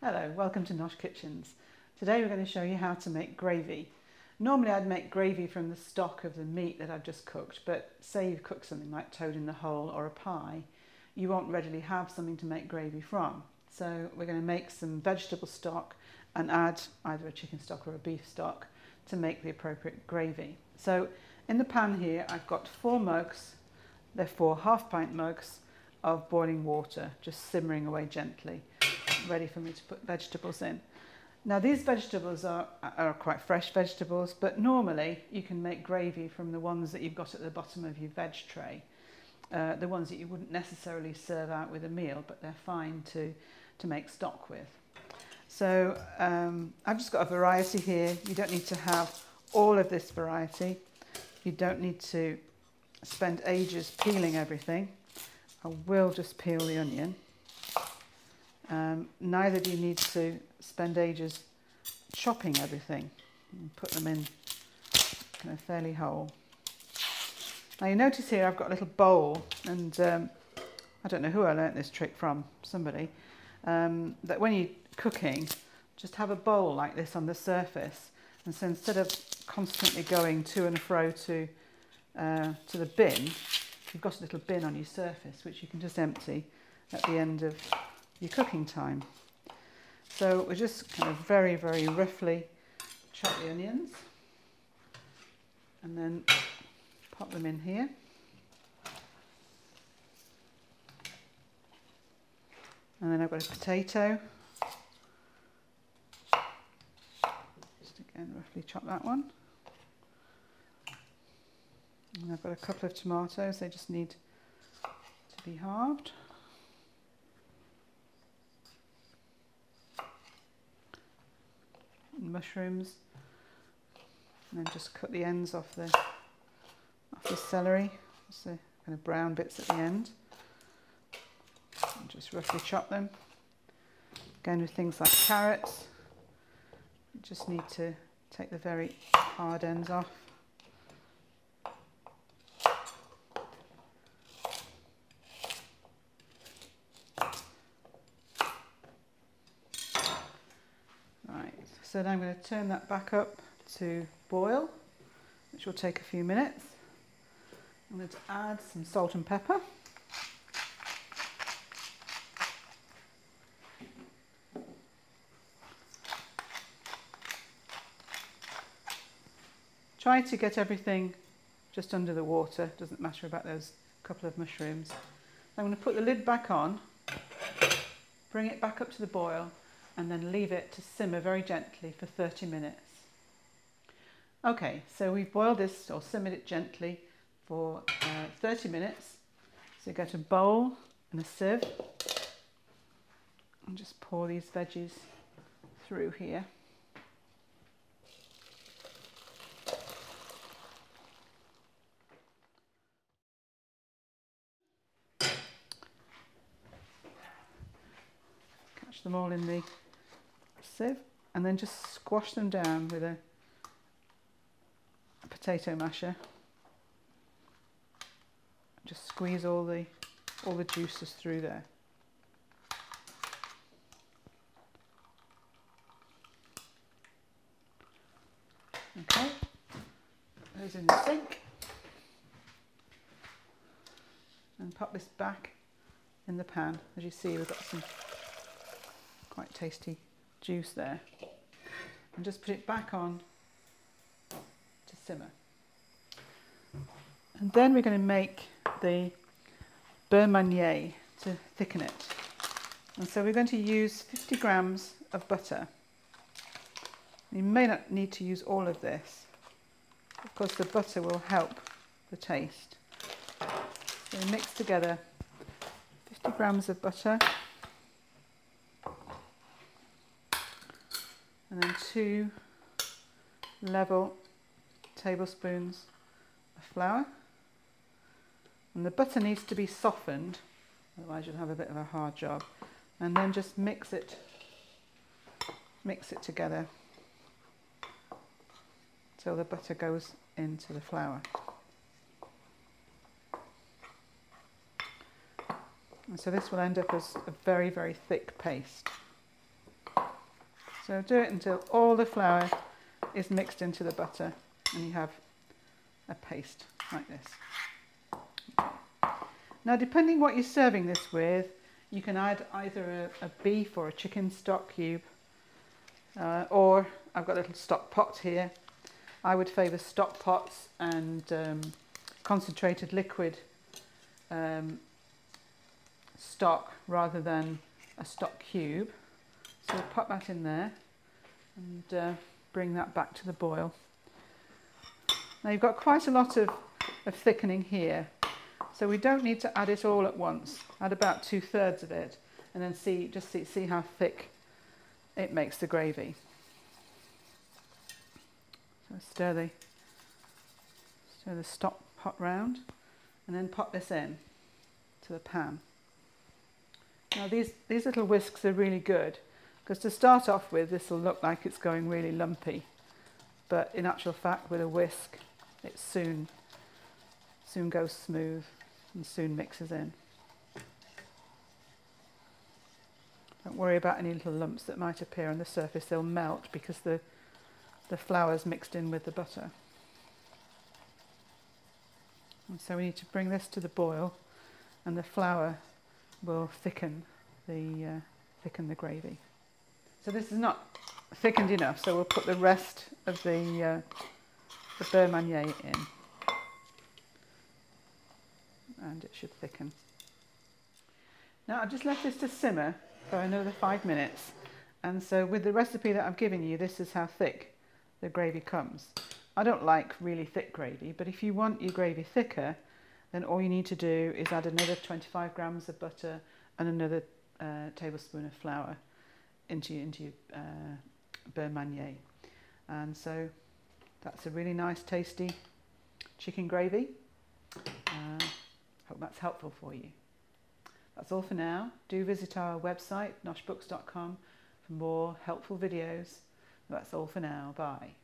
Hello, welcome to Nosh Kitchens. Today we're going to show you how to make gravy. Normally I'd make gravy from the stock of the meat that I've just cooked, but say you've cooked something like toad in the hole or a pie, you won't readily have something to make gravy from. So we're going to make some vegetable stock and add either a chicken stock or a beef stock to make the appropriate gravy. So in the pan here I've got 4 mugs, they're 4 half-pint mugs of boiling water, just simmering away gently, ready for me to put vegetables in. Now these vegetables are quite fresh vegetables, but normally you can make gravy from the ones that you've got at the bottom of your veg tray, the ones that you wouldn't necessarily serve out with a meal, but they're fine to make stock with. So I've just got a variety here. You don't need to have all of this variety. You don't need to spend ages peeling everything. I will just peel the onion. Neither do you need to spend ages chopping everything and put them in kind of fairly whole. Now you notice here I've got a little bowl, and I don't know who I learnt this trick from, somebody, that when you're cooking, just have a bowl like this on the surface, and so instead of constantly going to and fro to the bin, you've got a little bin on your surface which you can just empty at the end of your cooking time. So we just kind of very, very roughly chop the onions and then pop them in here. And then I've got a potato. Just again roughly chop that one. And I've got a couple of tomatoes, they just need to be halved. And mushrooms, and then just cut the ends off the celery, just the kind of brown bits at the end. And just roughly chop them. Again with things like carrots, you just need to take the very hard ends off. So now I'm going to turn that back up to boil, which will take a few minutes. I'm going to add some salt and pepper. Try to get everything just under the water, doesn't matter about those couple of mushrooms. I'm going to put the lid back on, bring it back up to the boil, and then leave it to simmer very gently for 30 minutes. Okay, so we've boiled this or simmered it gently for 30 minutes. So you get a bowl and a sieve and just pour these veggies through here. Catch them all in the sieve and then just squash them down with a potato masher. Just squeeze all the juices through there. Okay, those in the sink, and pop this back in the pan. As you see, we've got some quite tasty juice there, and just put it back on to simmer. And then we're going to make the beurre manier to thicken it, and so we're going to use 50 grams of butter. You may not need to use all of this, of course the butter will help the taste. So we mix together 50 grams of butter and then 2 level tablespoons of flour. And the butter needs to be softened, otherwise you'll have a bit of a hard job. And then just mix it together till the butter goes into the flour. And so this will end up as a very, very thick paste. So do it until all the flour is mixed into the butter and you have a paste like this. Now, depending what you're serving this with, you can add either a beef or a chicken stock cube, or I've got a little stock pot here. I would favour stock pots and concentrated liquid stock rather than a stock cube. So we'll pop that in there and bring that back to the boil. Now you've got quite a lot of thickening here, so we don't need to add it all at once. Add about 2/3 of it and then see how thick it makes the gravy. So stir the stock pot round and then pop this in to the pan. Now these little whisks are really good because to start off with this will look like it's going really lumpy, but in actual fact with a whisk it soon goes smooth and soon mixes in. Don't worry about any little lumps that might appear on the surface, they'll melt because the flour's mixed in with the butter. And so we need to bring this to the boil and the flour will thicken the gravy. So this is not thickened enough, so we'll put the rest of the beurre manier in and it should thicken. Now I've just left this to simmer for another 5 minutes, and so with the recipe that I've given you, this is how thick the gravy comes. I don't like really thick gravy, but if you want your gravy thicker, then all you need to do is add another 25 grams of butter and another tablespoon of flour into your beurre manier. And so that's a really nice tasty chicken gravy. Hope that's helpful for you. That's all for now. Do visit our website noshbooks.com for more helpful videos. That's all for now. Bye.